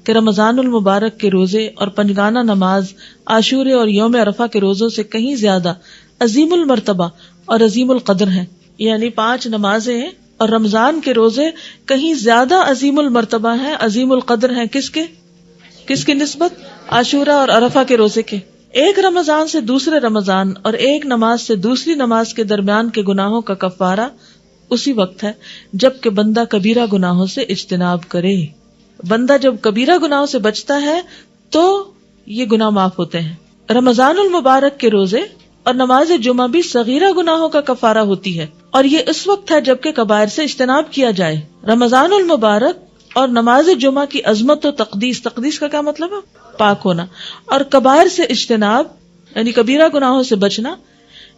کہ رمضان المبارک کے روزے اور پنجگانہ نماز عاشورے اور یوم عرفہ کے روزوں سے کہیں زیادہ عظیم المرتبہ اور عظیم القدر ہیں. یعنی 5 نمازیں اور رمضان کے روزے کہیں زیادہ عظیم المرتبہ ہیں، عظیم القدر ہیں. کس کی نسبت؟ عاشورہ اور عرفہ کے روزے کے. ایک رمضان سے دوسرے رمضان اور ایک نماز سے دوسری نماز کے درمیان کے گناہوں کا کفارہ اسی وقت ہے جب کہ بندہ کبیرہ گناہوں سے اجتناب کرے. بندہ جب کبیرہ گناہوں سے بچتا ہے تو یہ گناہ معاف ہوتے ہیں. رمضان المبارک کے روزے اور نماز جمعہ بھی صغیرہ گناہوں کا کفارہ ہوتی ہے، اور یہ اس وقت ہے جب کہ کبائر سے اجتناب کیا جائے. رمضان المبارک اور نماز جمعہ کی عظمت و تقدیس کا کیا مطلب ہے؟ پاک ہونا، اور کبائر سے اجتناب یعنی کبیرہ گناہوں سے بچنا،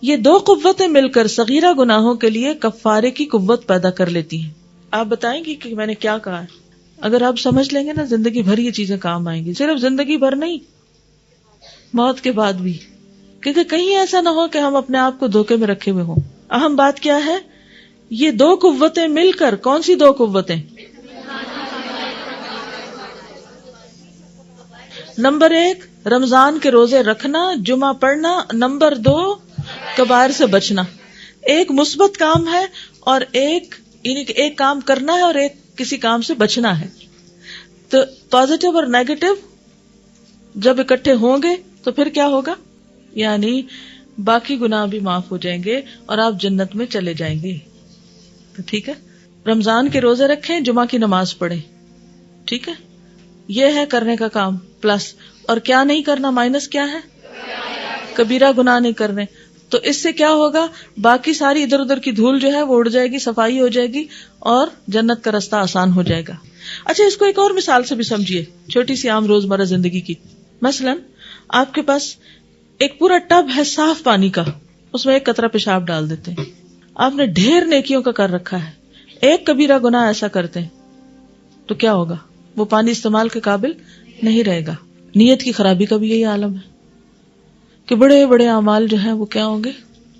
یہ 2 قوتیں مل کر صغیرہ گناہوں کے لیے کفارے کی قوت پیدا کر لیتی ہیں. آپ بتائیں گی کہ میں نے کیا کہا ہے؟ اگر آپ سمجھ لیں گے نا زندگی بھر یہ چیزیں کام آئیں گی، صرف زندگی بھر نہیں، موت کے بعد بھی، کیونکہ کہیں ایسا نہ ہو کہ ہم اپنے آپ کو دھوکے میں رکھے ہوئے ہوں. اہم بات کیا ہے؟ یہ 2 قوتیں مل کر. کون سی 2 قوتیں؟ نمبر 1 رمضان کے روزے رکھنا، جمعہ پڑھنا. نمبر 2 کبائر سے بچنا. ایک مثبت کام ہے اور ایک کام کرنا ہے اور ایک کسی کام سے بچنا ہے. تو پازیٹو اور نیگیٹو جب اکٹھے ہوں گے تو پھر کیا ہوگا؟ یعنی باقی گناہ بھی معاف ہو جائیں گے اور آپ جنت میں چلے جائیں گے. تو ٹھیک ہے، رمضان کے روزے رکھیں، جمعہ کی نماز پڑھیں. ٹھیک ہے، یہ ہے کرنے کا کام پلس. اور کیا نہیں کرنا، مائنس کیا ہے؟ کبیرہ گناہ نہیں کرنے. تو اس سے کیا ہوگا؟ باقی ساری ادھر ادھر کی دھول جو ہے وہ اڑ جائے گی، صفائی ہو جائے گی اور جنت کا راستہ آسان ہو جائے گا. اچھا، اس کو ایک اور مثال سے بھی سمجھیے، چھوٹی سی عام روزمرہ زندگی کی. مثلا آپ کے پاس ایک پورا ٹب ہے صاف پانی کا، اس میں ایک قطرہ پیشاب ڈال دیتے ہیں. آپ نے ڈھیر نیکیوں کا کر رکھا ہے، ایک کبیرہ گناہ ایسا کرتے ہیں تو کیا ہوگا؟ وہ پانی استعمال کے قابل نہیں رہے گا. نیت کی خرابی کا بھی یہی عالم ہے کہ بڑے بڑے اعمال جو ہیں وہ کیا ہوں گے؟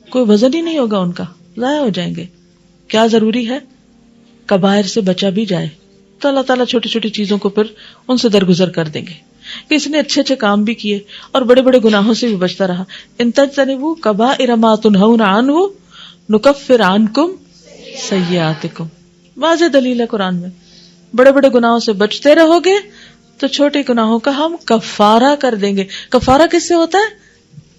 کوئی وزن ہی نہیں ہوگا ان کا، ضائع ہو جائیں گے. کیا ضروری ہے؟ کبائر سے بچا بھی جائے تو اللہ تعالیٰ چھوٹی چھوٹی چیزوں کو پھر ان سے درگزر کر دیں گے کہ اس نے اچھے اچھے کام بھی کیے اور بڑے بڑے گناہوں سے بھی بچتا رہا. ان تجتنبوا کبائر ما تنہون عنہ نکفر عنکم سیئاتکم. واضح دلیل ہے قرآن میں. بڑے بڑے گناہوں سے بچتے رہو گے تو چھوٹے گناہوں کا ہم کفارہ کر دیں گے. کفارہ کس سے ہوتا ہے؟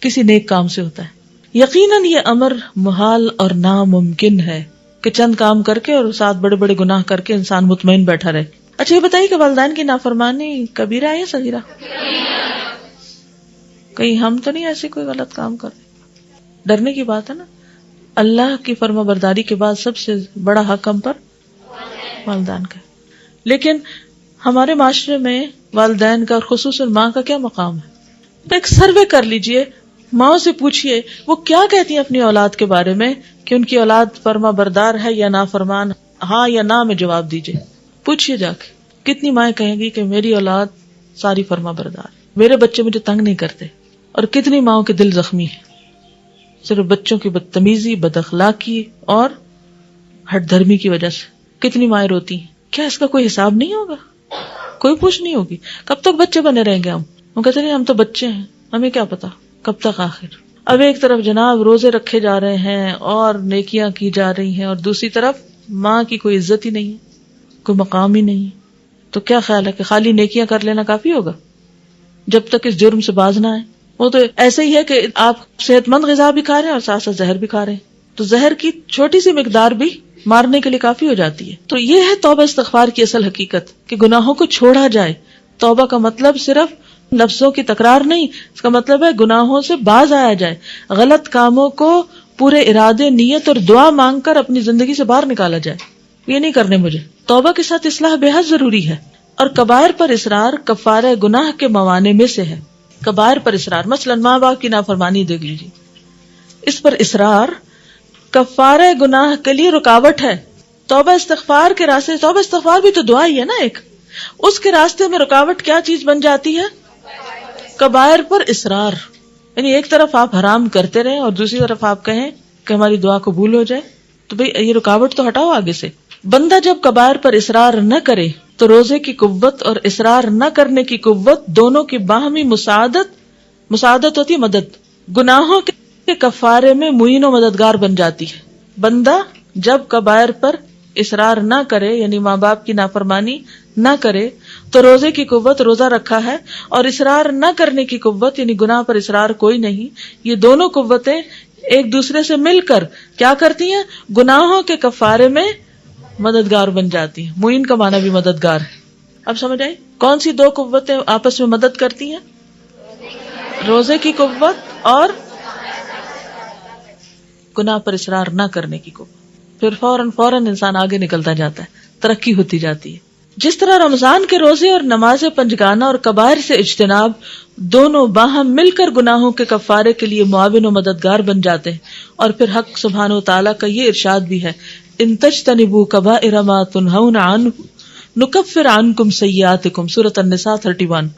کسی نیک کام سے ہوتا ہے. یقیناً یہ امر محال اور ناممکن ہے کہ چند کام کر کے اور ساتھ بڑے بڑے گناہ کر کے انسان مطمئن بیٹھا رہے. اچھا یہ بتائیے کہ والدین کی نافرمانی کبیرہ ہے یا صغیرہ؟ کہیں ہم تو نہیں ایسے کوئی غلط کام کر رہے؟ ڈرنے کی بات ہے نا. اللہ کی فرما برداری کے بعد سب سے بڑا حق ہم پر والدین کا. لیکن ہمارے معاشرے میں والدین کا اور خصوصاً ماں کا کیا مقام ہے؟ ایک سروے کر لیجئے، ماں سے پوچھئے وہ کیا کہتی ہیں اپنی اولاد کے بارے میں کہ ان کی اولاد فرما بردار ہے یا نافرمان. ہاں یا نہ میں جواب دیجئے. پوچھئے جا کے کتنی مائیں کہیں گی کہ میری اولاد ساری فرما بردار، میرے بچے مجھے تنگ نہیں کرتے. اور کتنی ماؤں کے دل زخمی ہیں صرف بچوں کی بدتمیزی، بد اخلاقی اور ہٹ دھرمی کی وجہ سے. کتنی مائیں روتی ہیں. کیا اس کا کوئی حساب نہیں ہوگا؟ کوئی پوچھ نہیں ہوگی. کب تک بچے بنے رہیں گے ہم کہتے ہیں ہم تو بچے ہیں، ہمیں کیا پتا کب تک. آخر اب ایک طرف جناب روزے رکھے جا رہے ہیں اور نیکیاں کی جا رہی ہیں اور دوسری طرف ماں کی کوئی عزت ہی نہیں ہے، کوئی مقام ہی نہیں ہے. تو کیا خیال ہے کہ خالی نیکیاں کر لینا کافی ہوگا جب تک اس جرم سے باز نہ آئے؟ وہ تو ایسے ہی ہے کہ آپ صحت مند غذا بھی کھا رہے ہیں اور ساتھ ساتھ زہر بھی کھا رہے ہیں، تو زہر کی چھوٹی سی مقدار بھی مارنے کے لیے کافی ہو جاتی ہے. تو یہ ہے توبہ استغفار کی اصل حقیقت کہ گناہوں کو چھوڑا جائے. توبہ کا مطلب صرف لفظوں کی تکرار نہیں، اس کا مطلب ہے گناہوں سے باز آیا جائے، غلط کاموں کو پورے ارادے، نیت اور دعا مانگ کر اپنی زندگی سے باہر نکالا جائے. یہ نہیں کرنے مجھے. توبہ کے ساتھ اصلاح بے حد ضروری ہے. اور کبائر پر اصرار کفارہ گناہ کے موانع میں سے ہے. کبائر پر اصرار، مثلا ماں باپ کی نافرمانی دیکھ لیجیے، اس پر اصرار کفارہ گناہ کے لیے رکاوٹ ہے. توبہ استغفار کے راستے، توبہ استغفار بھی تو دعا ہی ہے نا ایک، اس کے راستے میں رکاوٹ کیا چیز بن جاتی ہے؟ کبائر پر اصرار. یعنی ایک طرف آپ حرام کرتے رہیں اور دوسری طرف آپ کہیں کہ ہماری دعا قبول ہو جائے، تو بھئی یہ رکاوٹ تو ہٹاؤ آگے سے. بندہ جب کبائر پر اصرار نہ کرے تو روزے کی قوت اور اصرار نہ کرنے کی قوت دونوں کی باہمی مساعدت ہوتی ہے، مدد، گناہوں کے کفارے میں معین و مددگار بن جاتی ہے. بندہ جب کبائر پر اصرار نہ کرے، یعنی ماں باپ کی نافرمانی نہ کرے، تو روزے کی قوت روزہ رکھا ہے، اور اصرار نہ کرنے کی قوت یعنی گناہ پر اصرار کوئی نہیں. یہ دونوں قوتیں ایک دوسرے سے مل کر کیا کرتی ہیں؟ گناہوں کے کفارے میں مددگار بن جاتی ہیں. معین کا معنی بھی مددگار ہے. اب سمجھ آئی کون سی دو قوتیں آپس میں مدد کرتی ہیں؟ روزے کی قوت اور گناہ پر اصرار نہ کرنے کی قوت. پھر فوراً انسان آگے نکلتا جاتا ہے، ترقی ہوتی جاتی ہے. جس طرح رمضان کے روزے اور نماز پنجگانہ اور کبائر سے اجتناب دونوں باہم مل کر گناہوں کے کفارے کے لیے معاون و مددگار بن جاتے ہیں. اور پھر حق سبحانہ و تعالیٰ کا یہ ارشاد بھی ہے، ان تجتنبوا کبائر ما تنہون عنہ نکفر عنکم سیئاتکم، سورۃ النساء 31.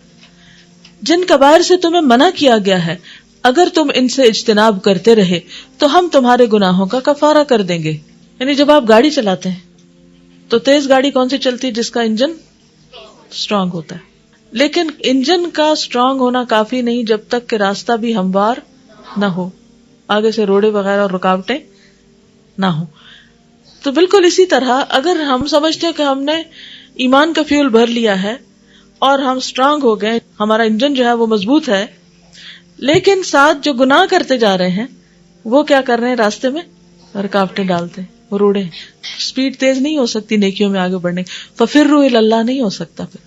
جن کبائر سے تمہیں منع کیا گیا ہے اگر تم ان سے اجتناب کرتے رہے تو ہم تمہارے گناہوں کا کفارہ کر دیں گے. یعنی جب آپ گاڑی چلاتے ہیں تو تیز گاڑی کون سی چلتی ہے؟ جس کا انجن سٹرونگ ہوتا ہے. لیکن انجن کا سٹرونگ ہونا کافی نہیں جب تک کہ راستہ بھی ہموار نہ ہو، آگے سے روڑے وغیرہ اور رکاوٹیں نہ ہو. تو بالکل اسی طرح اگر ہم سمجھتے ہیں کہ ہم نے ایمان کا فیول بھر لیا ہے اور ہم سٹرونگ ہو گئے، ہمارا انجن جو ہے وہ مضبوط ہے، لیکن ساتھ جو گناہ کرتے جا رہے ہیں وہ کیا کر رہے ہیں؟ راستے میں رکاوٹیں ڈالتے ہیں، روڑے. سپیڈ تیز نہیں ہو سکتی نیکیوں میں آگے بڑھنے، ففروا الی اللہ نہیں ہو سکتا. پھر